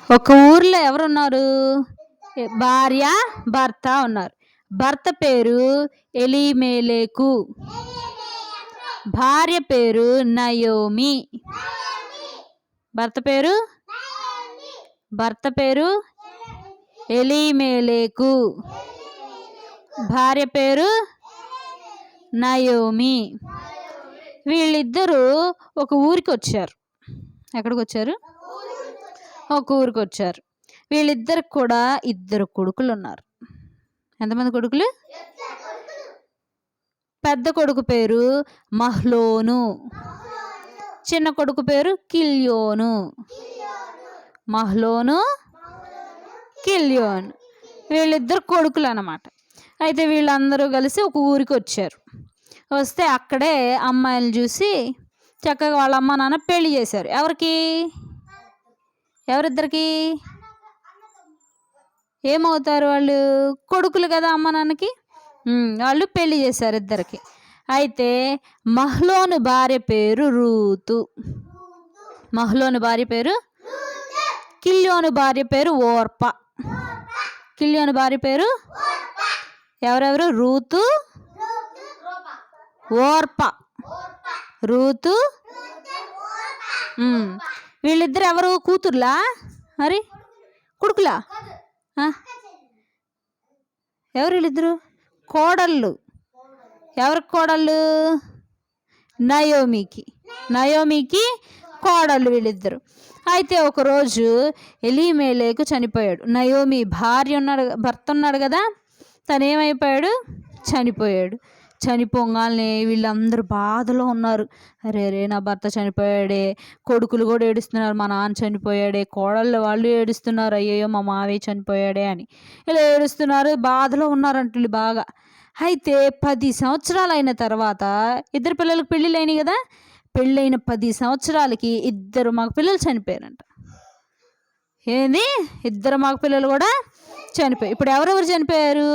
ఒక ఊర్లో ఎవరున్నారు? భార్య భర్త ఉన్నారు. భర్త పేరు ఎలీమేలెకు, భార్య పేరు నయోమి. భర్త పేరు ఎలీమేలెకు, భార్య పేరు నయోమి. వీళ్ళిద్దరూ ఒక ఊరికి వచ్చారు. ఎక్కడికి వచ్చారు? ఒక ఊరికి వచ్చారు. వీళ్ళిద్దరికి కూడా 2 కొడుకులు ఉన్నారు. ఎంతమంది కొడుకులు? పెద్ద కొడుకు పేరు మహ్లోను, చిన్న కొడుకు పేరు కిల్యోను. మహ్లోను, కిల్యోను వీళ్ళిద్దరు కొడుకులు అన్నమాట. అయితే వీళ్ళందరూ కలిసి ఒక ఊరికి వచ్చారు. వస్తే అక్కడే అమ్మాయిలు చూసి చక్కగా వాళ్ళ అమ్మ నాన్న పెళ్లి చేశారు. ఎవరిద్దరికి? ఏమవుతారు వాళ్ళు? కొడుకులు కదా అమ్మ నాన్నకి. వాళ్ళు పెళ్లి చేశారు ఇద్దరికి. అయితే మహ్లోను భార్య పేరు రూతు, మహ్లోను భార్య పేరు. కిల్యోను భార్య పేరు ఓర్ప. కిల్యోను భార్య పేరు ఎవరెవరు? రూతు, ఓర్ప. రూతు. వీళ్ళిద్దరు ఎవరు? కూతుర్లా? మరి కొడుకులా? ఎవరు వీళ్ళిద్దరు? కోడళ్ళు. ఎవరికి కోడళ్ళు? నయోమికి కోడళ్ళు వీళ్ళిద్దరు. అయితే ఒకరోజు ఎలీమేలెకు చనిపోయాడు. నయోమి భర్త ఉన్నాడు కదా, తను ఏమైపోయాడు? చనిపోయాడు. చనిపోగానే వీళ్ళందరూ బాధలో ఉన్నారు. అరే నా భర్త చనిపోయాడే. కొడుకులు కూడా ఏడుస్తున్నారు, మా నాన్న చనిపోయాడే. కోడళ్ళు వాళ్ళు ఏడుస్తున్నారు, అయ్యో మా మావయ్య చనిపోయాడే అని. ఇలా ఏడుస్తున్నారు, బాధలో ఉన్నారంట బాగా. అయితే 10 సంవత్సరాలు అయిన తర్వాత 2 పిల్లలకు పెళ్ళిళ్ళు అయినాయి కదా. పెళ్ళైన 10 సంవత్సరాలకి 2 మగ పిల్లలు చనిపోయారంట. ఏంది? 2 మగ పిల్లలు కూడా చనిపోయారు. ఇప్పుడు ఎవరెవరు చనిపోయారు?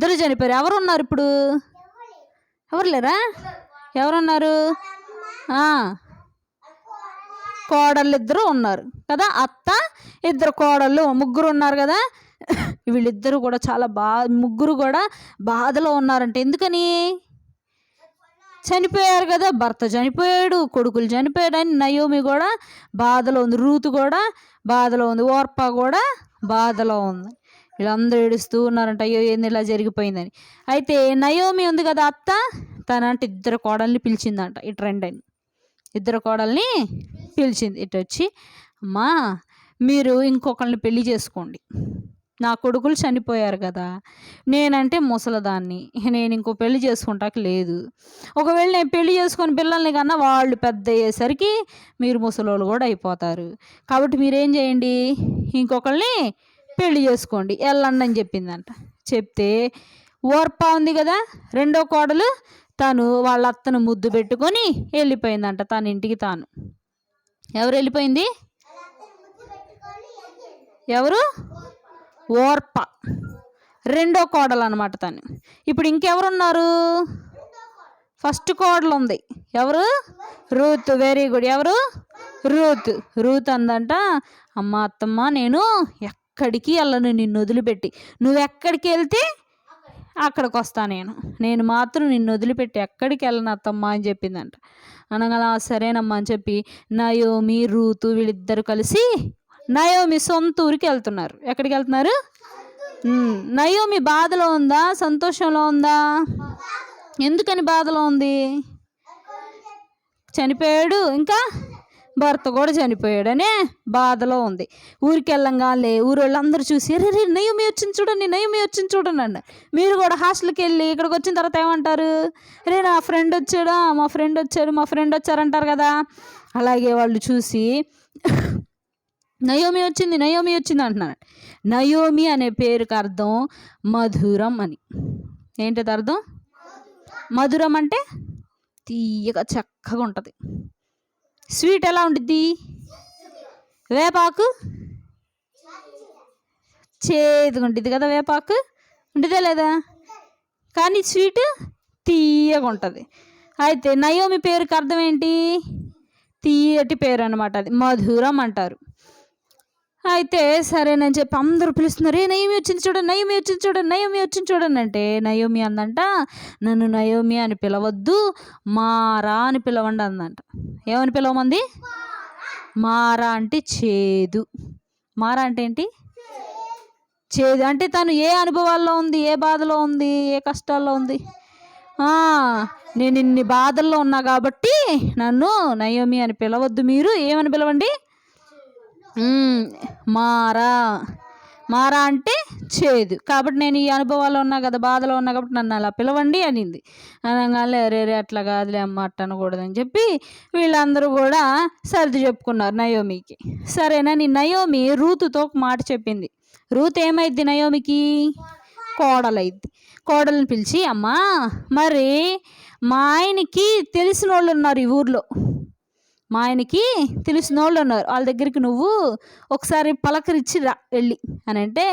2 చనిపోయారు. ఎవరు ఉన్నారు ఇప్పుడు? ఎవరు లేరా? ఎవరున్నారు? కోడళ్ళు 2 ఉన్నారు కదా. అత్త, 2 కోడళ్ళు, 3 ఉన్నారు కదా. వీళ్ళిద్దరూ కూడా చాలా ముగ్గురు కూడా బాధలో ఉన్నారంట. ఎందుకని? చనిపోయారు కదా, భర్త చనిపోయాడు, కొడుకులు చనిపోయాడు అని నయోమి కూడా బాధలో ఉంది, రూతు కూడా బాధలో ఉంది, ఓర్ప కూడా బాధలో ఉంది. వీళ్ళందరూ ఏడుస్తూ ఉన్నారంట, అయ్యో ఏంది ఇలా జరిగిపోయిందని. అయితే నయోమి ఉంది కదా అత్త, తనంటే 2 కోడల్ని పిలిచిందంట. ఇటు రండి అని 2 కోడల్ని పిలిచింది. ఇటు వచ్చి, అమ్మా మీరు ఇంకొకరిని పెళ్లి చేసుకోండి. నా కొడుకులు చనిపోయారు కదా, నేనంటే ముసలదాన్ని, నేను ఇంకో పెళ్లి చేసుకుంటాక లేదు. ఒకవేళ నేను పెళ్లి చేసుకొని పిల్లల్ని కన్నా వాళ్ళు పెద్ద అయ్యేసరికి మీరు ముసలోళ్ళు కూడా అయిపోతారు. కాబట్టి మీరేం చేయండి, ఇంకొకరిని పెళ్లి చేసుకోండి, వెళ్ళండి అని చెప్పిందంట. చెప్తే ఓర్ప ఉంది కదా 2వ కోడలు, తను వాళ్ళ అత్తను ముద్దు పెట్టుకొని వెళ్ళిపోయిందంట తన ఇంటికి తాను. ఎవరు వెళ్ళిపోయింది? ఎవరు? ఓర్ప, 2వ కోడలు అనమాట తను. ఇప్పుడు ఇంకెవరున్నారు? ఫస్ట్ కోడలు ఉంది, ఎవరు? రూత్. Very good. ఎవరు? రూత్ అందంట, అమ్మ అత్తమ్మ నేను ఎక్కడికి వెళ్ళను నిన్ను వదిలిపెట్టి, నువ్వు ఎక్కడికి వెళ్తే అక్కడికి వస్తా, నేను మాత్రం నిన్ను వదిలిపెట్టి ఎక్కడికి వెళ్ళను అత్తమ్మ అని చెప్పిందంట. అనగా సరేనమ్మా అని చెప్పి నయోమి, రూతు వీళ్ళిద్దరు కలిసి నయోమి సొంత ఊరికి వెళ్తున్నారు. ఎక్కడికి వెళ్తున్నారు? నయోమి బాధలో ఉందా, సంతోషంలో ఉందా? ఎందుకని బాధలో ఉంది? చనిపోయాడు, ఇంకా భర్త కూడా చనిపోయాడనే బాధలో ఉంది. ఊరికి వెళ్ళంగానే ఊరు వాళ్ళందరూ చూసి రే నయోమి వచ్చింది చూడండి అన్నారు. మీరు కూడా హాస్టల్కి వెళ్ళి ఇక్కడికి వచ్చిన తర్వాత ఏమంటారు? రే నా ఫ్రెండ్ వచ్చాడా, మా ఫ్రెండ్ వచ్చారంటారు కదా. అలాగే వాళ్ళు చూసి నయోమి వచ్చింది అంటున్నాడు. నయోమి అనే పేరుకి అర్థం మధురం అని. ఏంటది అర్థం? మధురం అంటే తీయగా చక్కగా ఉంటుంది. స్వీట్ ఎలా ఉంటుంది? వేపాకు చేదుగా ఉంటుంది కదా, వేపాకు ఉంటుందా లేదా? కానీ స్వీట్ తీయగా ఉంటుంది. అయితే నయోమి పేరుకి అర్థం ఏంటి? తీయటి పేరు అనమాట, అది మధురం అంటారు. అయితే సరేనని చెప్పి అందరూ పిలుస్తున్నారు, నయోమి వచ్చింది చూడండి, నయోమి వచ్చింది చూడండి, నయోమి వచ్చింది చూడండి అంటే నయోమి అందంట, నన్ను నయోమి అని పిలవద్దు, మారా అని పిలవండి అందంట. ఏమని పిలవమంది? మారా అంటే చేదు. మారా అంటే ఏంటి? చేదు. అంటే తను ఏ అనుభవాల్లో ఉంది, ఏ బాధలో ఉంది, ఏ కష్టాల్లో ఉంది? నేను ఇన్ని బాధల్లో ఉన్నా కాబట్టి నన్ను నయోమి అని పిలవద్దు, మీరు ఏమని పిలవండి? మారా. మారా అంటే చేదు. కాబట్టి నేను ఈ అనుభవాల్లో ఉన్నా కదా, బాధలో ఉన్నా కాబట్టి నన్ను అలా పిలవండి అనింది. అనగానే రే అట్లా కాదులే అమ్మ, అట్ట అనకూడదని చెప్పి వీళ్ళందరూ కూడా సర్ది చెప్పుకున్నారు నయోమికి. సరేనని నయోమి రూతుతో ఒక మాట చెప్పింది. రూత్ ఏమైద్ది నయోమికి? కోడలైద్ది. కోడలను పిలిచి, అమ్మా మరి మా ఆయనకి తెలిసిన వాళ్ళు ఉన్నారు ఈ ఊర్లో, మా ఆయనకి తెలిసిన వాళ్ళు ఉన్నారు, వాళ్ళ దగ్గరికి నువ్వు ఒకసారి పలకరించి రా వెళ్ళి అని అంటే,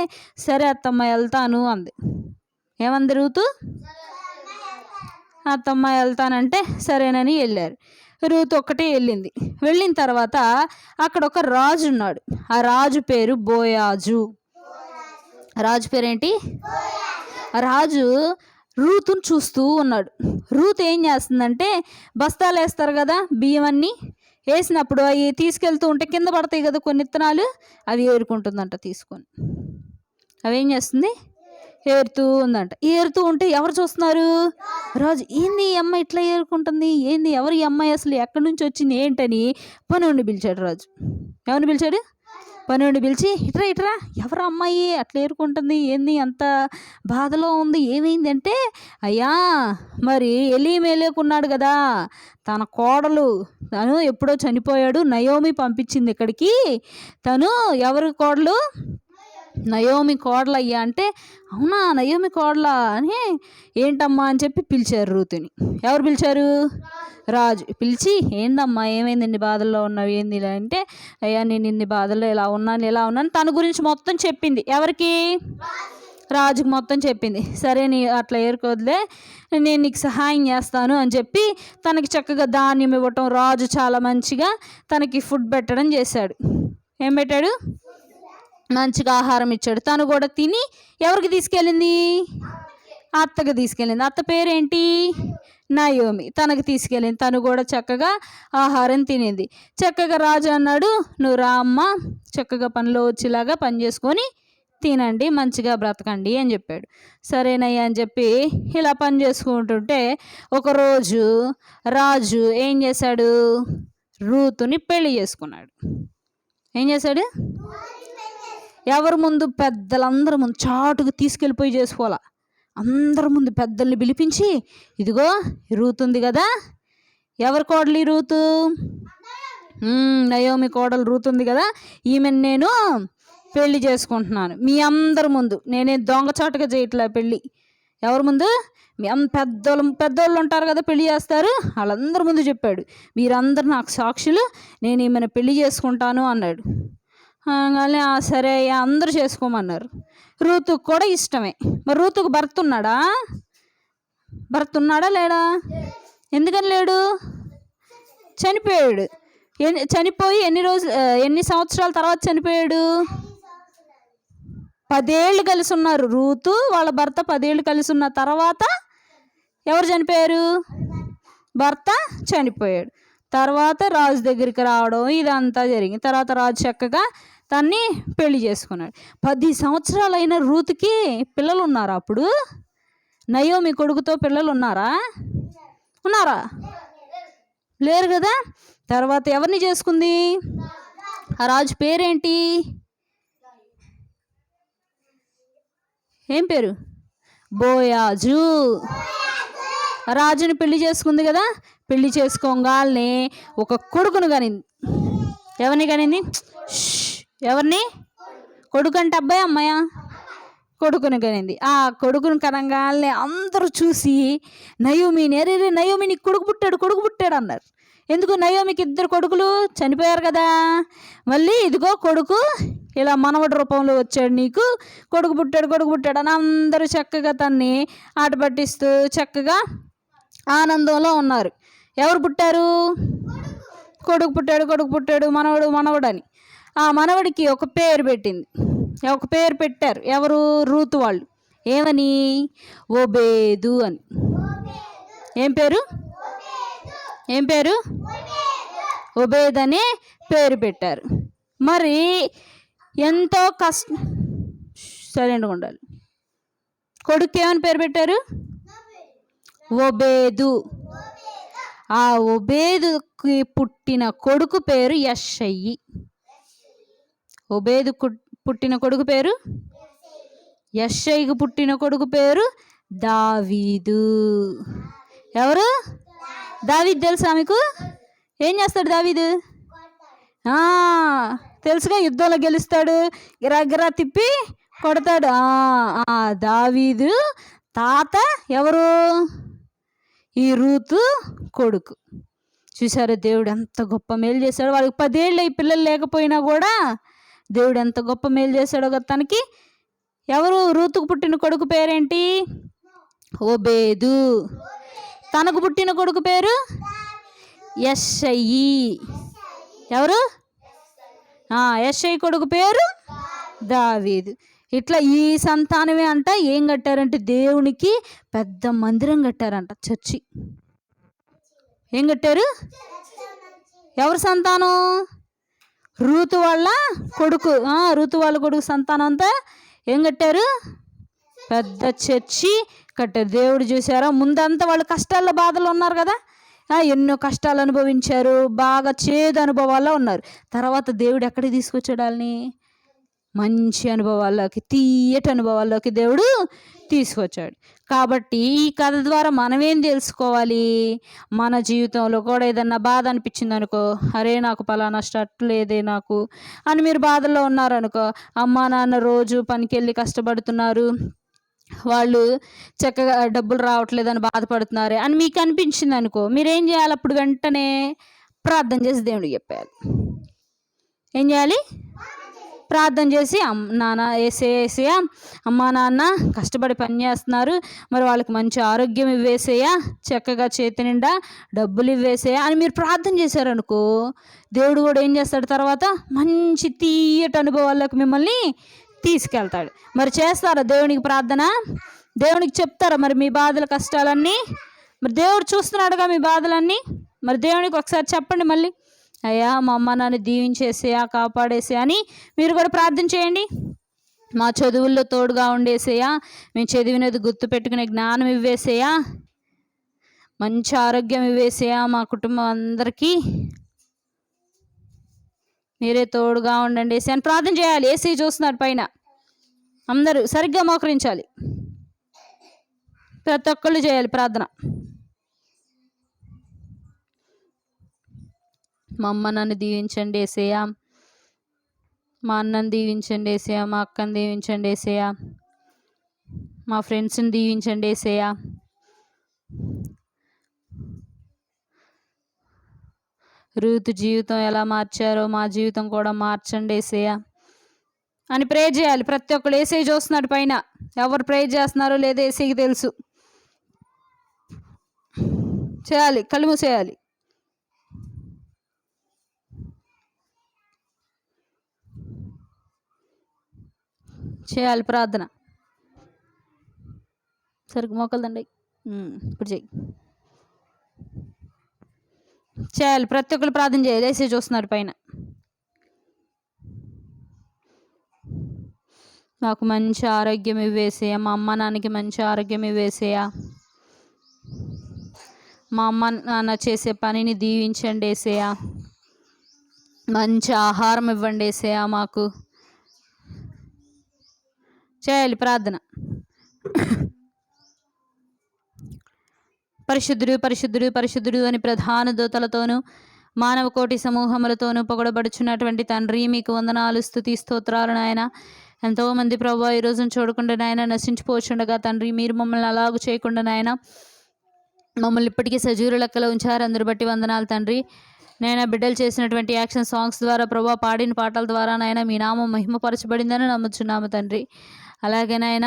సరే అత్తమ్మ వెళ్తాను అంది. ఏమంది రూతు? అత్తమ్మ వెళ్తానంటే సరేనని వెళ్ళారు. రూతు ఒక్కటే వెళ్ళింది. వెళ్ళిన తర్వాత అక్కడ ఒక రాజు ఉన్నాడు. ఆ రాజు పేరు బోయాజు. రాజు పేరేంటి? రాజు రూతును చూస్తూ ఉన్నాడు. రూతు ఏం చేస్తుందంటే, బస్తాలు వేస్తారు కదా బియ్యం అన్నీ, వేసినప్పుడు అవి తీసుకెళ్తూ ఉంటే కింద పడతాయి కదా కొన్ని విత్తనాలు, అవి ఏరుకుంటుందంట తీసుకొని. అవి ఏం చేస్తుంది? ఏరుతూ ఉందంట. ఏరుతూ ఉంటే ఎవరు చూస్తున్నారు? రాజు. ఏంది ఈ అమ్మాయి ఇట్లా ఏరుకుంటుంది, ఏంది, ఎవరు ఈ అమ్మాయి, అసలు ఎక్కడి నుంచి వచ్చింది ఏంటని పనుండి పిలిచాడు రాజు. ఎవరిని పిలిచాడు? పనుండి పిలిచి, ఇట్రా ఇట్రా, ఎవరు అమ్మాయి అట్లా ఏరుకుంటుంది, ఏంది అంత బాధలో ఉంది, ఏమైంది అంటే, అయ్యా మరి ఎలీమెలెకున్నాడు కదా, తన కోడలు, తను ఎప్పుడో చనిపోయాడు, నయోమి పంపించింది ఇక్కడికి, తను ఎవరి కోడలు? నయోమి కోడలయ్యా అంటే, అవునా నయోమి కోడలా అని, ఏంటమ్మా అని చెప్పి పిలిచారు రూతుని. ఎవరు పిలిచారు? రాజు. పిలిచి, ఏందమ్మా ఏమైంది, ఇన్ని బాధల్లో ఉన్నావు ఏంది ఇలా అంటే, అయ్యా నేను ఇన్ని బాధల్లో ఇలా ఉన్నాను తన గురించి మొత్తం చెప్పింది. ఎవరికి? రాజుకు మొత్తం చెప్పింది. సరే నీ అట్లా ఏరుకోవద్దులే, నేను నీకు సహాయం చేస్తాను అని చెప్పి తనకి చక్కగా ధాన్యం ఇవ్వటం, రాజు చాలా మంచిగా తనకి ఫుడ్ పెట్టడం చేశాడు. ఏం పెట్టాడు? మంచిగా ఆహారం ఇచ్చాడు. తను కూడా తిని ఎవరికి తీసుకెళ్ళింది? అత్తకు తీసుకెళ్ళింది. అత్త పేరేంటి? నయోమి. తనకు తీసుకెళ్ళింది. తను కూడా చక్కగా ఆహారం తినింది. చక్కగా రాజు అన్నాడు, నువ్వు రా అమ్మ, చక్కగా పనిలో వచ్చేలాగా పని చేసుకొని తినండి, మంచిగా బ్రతకండి అని చెప్పాడు. సరేనయ్యా అని చెప్పి ఇలా పని చేసుకుంటుంటే ఒకరోజు రాజు ఏం చేశాడు? రూతుని పెళ్లి చేసుకున్నాడు. ఏం చేశాడు? ఎవరి ముందు? పెద్దలందరి ముందు చాటుకు తీసుకెళ్ళిపోయి చేసుకోవాలా. అందరి ముందు పెద్దల్ని పిలిపించి, ఇదిగో రూతు ఉంది కదా, ఎవరి కోడలు ఈ రూతు? నయోమి కోడలు రూతు ఉంది కదా, ఈమెను నేను పెళ్లి చేసుకుంటున్నాను మీ అందరి ముందు. నేనే దొంగచాటుగా చేయట్లే పెళ్ళి. ఎవరి ముందు? మీ పెద్దోళ్ళు ఉంటారు కదా పెళ్లి చేస్తారు, వాళ్ళందరి ముందు చెప్పాడు, మీరందరూ నాకు సాక్షులు, నేను ఈమెను పెళ్లి చేసుకుంటాను అన్నాడు. అనగానే సరే అయ్యా అందరూ చేసుకోమన్నారు. రూతుకు కూడా ఇష్టమే. మరి రూతుకు భర్త ఉన్నాడా? భర్త ఉన్నాడా లేడా? ఎందుకని లేడు? చనిపోయాడు. చనిపోయి ఎన్ని సంవత్సరాల తర్వాత చనిపోయాడు? 10 ఏళ్ళు కలిసి ఉన్నారు. రూతు వాళ్ళ భర్త 10 ఏళ్ళు కలిసి ఉన్న తర్వాత ఎవరు చనిపోయారు? భర్త చనిపోయాడు. తర్వాత రాజు దగ్గరికి రావడం ఇదంతా జరిగింది. తర్వాత రాజు చక్కగా తన్ని పెళ్లి చేసుకున్నాడు. 10 సంవత్సరాలైన రూతుకి పిల్లలు ఉన్నారా? అప్పుడు నయోమి కొడుకుతో పిల్లలు ఉన్నారా? లేరు కదా. తర్వాత ఎవరిని చేసుకుంది? ఆ రాజు పేరేంటి? ఏం పేరు? బోయాజు. రాజుని పెళ్లి చేసుకుంది కదా. పెళ్లి చేసుకోగానే ఒక కొడుకును కనింది. ఎవరిని కనింది? ఎవరిని? కొడుకు అంటే అబ్బాయి అమ్మాయా? కొడుకుని కనింది. ఆ కొడుకుని కనగానే అందరూ చూసి నయోమిని, అరే నయోమి నీకు కొడుకు పుట్టాడు అన్నారు. ఎందుకు? నయోమికి 2 కొడుకులు చనిపోయారు కదా, మళ్ళీ ఇదిగో కొడుకు ఇలా మనవడి రూపంలో వచ్చాడు, నీకు కొడుకు పుట్టాడు అని అందరూ చక్కగా తన్ని ఆట పట్టిస్తూ చక్కగా ఆనందంలో ఉన్నారు. ఎవరు పుట్టారు? కొడుకు పుట్టాడు మనవడని. ఆ మనవడికి ఒక పేరు పెట్టింది, ఒక పేరు పెట్టారు ఎవరు? రూతు వాళ్ళు. ఏమని? ఓబేదు అని. ఏం పేరు? ఒబేద్ అనే పేరు పెట్టారు. మరి ఎంతో సరైనగా ఉండాలి. కొడుకు ఏమని పేరు పెట్టారు? ఒబేదు. ఆ ఒబేదుకి పుట్టిన కొడుకు పేరు యెషయి. ఒబేదు పుట్టిన కొడుకు పేరు యెషయికి పుట్టిన కొడుకు పేరు దావీదు. ఎవరు? దావీదు తెలుసా మీకు? ఏం చేస్తాడు దావీదు? తెలుసుగా, యుద్ధంలో గెలుస్తాడు, గిరా తిప్పి కొడతాడు. దావీదు తాత ఎవరు? ఈ రూతు కొడుకు. చూసారు దేవుడు ఎంత గొప్ప మేలు చేశాడు. వాళ్ళకి 10 ఏళ్ళు ఈ పిల్లలు లేకపోయినా కూడా దేవుడు ఎంత గొప్ప మేలు చేశాడో కదా తనకి. ఎవరు? రూతుకు పుట్టిన కొడుకు పేరేంటి? ఒబేదు. తనకు పుట్టిన కొడుకు పేరు యెషయి. ఎవరు? యెషయి కొడుకు పేరు దావీదు. ఇట్లా ఈ సంతానమే అంట ఏం కట్టారంటే దేవునికి పెద్ద మందిరం కట్టారంట, చర్చి. ఏం కట్టారు? ఎవరి సంతానం? రూతు వాళ్ళ కొడుకు. రూతు వాళ్ళ కొడుకు సంతానం అంతా ఏం కట్టారు? పెద్ద చర్చి కట్టారు. దేవుడు చూసారా, ముందంతా వాళ్ళు కష్టాల్లో బాధలు ఉన్నారు కదా, ఎన్నో కష్టాలు అనుభవించారు, బాగా చేదు అనుభవాల్లో ఉన్నారు. తర్వాత దేవుడు ఎక్కడికి తీసుకొచ్చాడు వాళ్ళని? మంచి అనుభవాల్లోకి, తీయటి అనుభవాల్లోకి దేవుడు తీసుకొచ్చాడు. కాబట్టి ఈ కథ ద్వారా మనమేం తెలుసుకోవాలి? మన జీవితంలో కూడా ఏదన్నా బాధ అనిపించింది అనుకో, అరే నాకు పలానా స్టట్ లేదే నాకు అని మీరు బాధల్లో ఉన్నారనుకో, అమ్మా నాన్న రోజు పనికి వెళ్ళి కష్టపడుతున్నారు, వాళ్ళు చక్కగా డబ్బులు రావట్లేదని బాధపడుతున్నారు అని మీకు అనిపించింది అనుకో, మీరేం చేయాలి? అప్పుడు వెంటనే ప్రార్థన చేసి దేవుడికి చెప్పాలి. ఏం చేయాలి? ప్రార్థన చేసి, నాన్న ఏసేయ, అమ్మా నాన్న కష్టపడి పని చేస్తున్నారు, మరి వాళ్ళకి మంచి ఆరోగ్యం ఇవ్వేసేయా, చక్కగా చేతి నిండా డబ్బులు ఇవ్వేసేయా అని మీరు ప్రార్థన చేశారనుకో, దేవుడు కూడా ఏం చేస్తాడు? తర్వాత మంచి తీయటి అనుభవాల్లోకి మిమ్మల్ని తీసుకెళ్తాడు. మరి చేస్తారా దేవునికి ప్రార్థన? దేవునికి చెప్తారా మరి మీ బాధల కష్టాలన్నీ? మరి దేవుడు చూస్తున్నాడుగా మీ బాధలన్నీ. మరి దేవునికి ఒకసారి చెప్పండి మళ్ళీ, అయ్యా మా అమ్మ నాన్న దీవించేసేయా, కాపాడేసేయా అని మీరు కూడా ప్రార్థన చేయండి. మా చదువుల్లో తోడుగా ఉండేసేయా, మేము చదివినది గుర్తు పెట్టుకునే జ్ఞానం ఇవ్వేసేయా, మంచి ఆరోగ్యం ఇవ్వేసేయా, మా కుటుంబం అందరికీ మీరే తోడుగా ఉండండి అని ప్రార్థన చేయాలి. ఏసీ చూస్తున్నారు పైన, అందరూ సరిగ్గా మోకరించాలి, ప్రతి ఒక్కళ్ళు చేయాలి ప్రార్థన. మా అమ్మ నన్ను దీవించండి ఏసయ్యా, మా అన్నని దీవించండి ఏసయ్యా, మా అక్కని దీవించండి ఏసయ్యా, మా ఫ్రెండ్స్ని దీవించండి ఏసయ్యా, రూతు జీవితం ఎలా మార్చారో మా జీవితం కూడా మార్చండి ఏసయ్యా అని ప్రే చేయాలి. ప్రతి ఒక్కరు ఏసై చూస్తున్నాడు పైన, ఎవరు ప్రే చేస్తున్నారో లేదో ఏసైకి తెలుసు. చేయాలి, కళ్ళు మూసేయాలి. చేయాలి ప్రార్థన. సరిగ్గా మోకలదండి, ఇప్పుడు చెయ్యి. చేయాలి, ప్రతి ఒక్కరు ప్రార్థన చేయాలి. ఏసై చూస్తున్నారు పైన. నాకు మంచి ఆరోగ్యం ఇవ్వేసేయా, మా అమ్మ నాన్నకి మంచి ఆరోగ్యం ఇవ్వేసేయా, మా అమ్మ నాన్న చేసే పనిని దీవించండి ఏసయ్యా, మంచి ఆహారం ఇవ్వండి ఏసయ్యా మాకు. చేయాలి ప్రార్థన. పరిశుద్ధుడు పరిశుద్ధుడు పరిశుద్ధుడు అని ప్రధాన దూతలతోనూ మానవ కోటి సమూహములతోనూ పొగడబడుచున్నటువంటి తండ్రి, మీకు వందనాలు, స్తుతి స్తోత్రాలు నాయన. ఎంతోమంది ప్రభువా ఈ రోజును చూడకుండా నాయన నశించిపోచుండగా తండ్రి, మీరు మమ్మల్ని అలాగూ చేయకుండా నాయన మమ్మల్ని ఇప్పటికీ సజీవుల లెక్కలో ఉంచారు. అందరు బట్టి వందనాలు తండ్రి. నేను బిడ్డలు చేసినటువంటి యాక్షన్ సాంగ్స్ ద్వారా ప్రభువా, పాడిన పాటల ద్వారా నాయన మీ నామం మహిమపరచబడిందని నమ్ముచున్నాము తండ్రి. అలాగే నాయన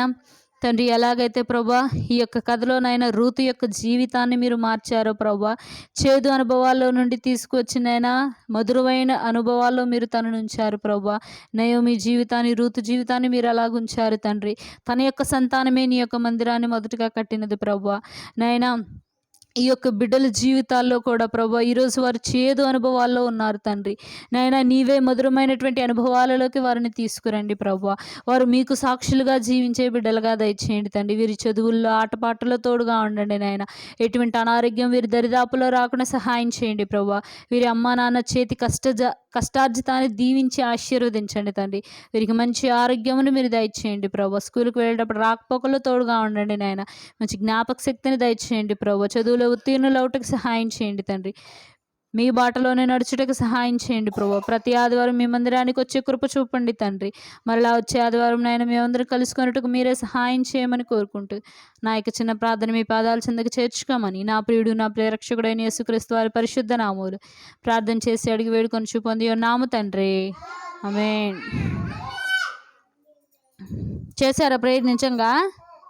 తండ్రి, ఎలాగైతే ప్రభా ఈ యొక్క కథలోనైనా రూతు యొక్క జీవితాన్ని మీరు మార్చారో ప్రభా, చేదు అనుభవాల్లో నుండి తీసుకొచ్చినైనా మధురమైన అనుభవాల్లో మీరు తనను ఉంచారు ప్రభా. నయోమి జీవితాన్ని, రూతు జీవితాన్ని మీరు అలాగుంచారు తండ్రి. తన యొక్క సంతానమే నీ యొక్క మందిరాన్ని మొదటగా కట్టినది ప్రభా. నైనా ఈ యొక్క బిడ్డల జీవితాల్లో కూడా ప్రభా ఈరోజు వారు చేదు అనుభవాల్లో ఉన్నారు తండ్రి. నాయనా, నీవే మధురమైనటువంటి అనుభవాలలోకి వారిని తీసుకురండి ప్రభా. వారు మీకు సాక్షులుగా జీవించే బిడ్డలుగా దయచేయండి తండ్రి. వీరి చదువుల్లో, ఆటపాటలో తోడుగా ఉండండి నాయన. ఎటువంటి అనారోగ్యం వీరి దరిదాపులో రాకుండా సహాయం చేయండి ప్రభా. వీరి అమ్మా నాన్న చేతి కష్టార్జితాన్ని దీవించి ఆశీర్వదించండి తండ్రి. వీరికి మంచి ఆరోగ్యమును మీరు దయచేయండి ప్రభా. స్కూల్కి వెళ్ళేటప్పుడు రాకపోకల్లో తోడుగా ఉండండి నాయన. మంచి జ్ఞాపక శక్తిని దయచేయండి ప్రభా. చదువులో ఉత్తీర్ణులు అవుటకు సహాయం చేయండి తండ్రి. మీ బాటలోనే నడుచుటకు సహాయం చేయండి ప్రభా. ప్రతి ఆదివారం మీ మందిరానికి వచ్చే కృప చూపండి తండ్రి. మరలా వచ్చే ఆదివారం నాయన మేమందరం కలుసుకున్నట్టుకు మీరే సహాయం చేయమని కోరుకుంటూ నా యొక్క చిన్న ప్రార్థన మీ పాదాల చెందకు చేర్చుకోమని నా ప్రియుడు, నా ప్రియరక్షకుడైన యేసుక్రీస్తు వారి పరిశుద్ధ నామములు ప్రార్థన చేసి అడిగి వేడుకొని చూపొంది నామ తండ్రి, ఆమేన్. చేశారా ప్రేయర్ నిజంగా?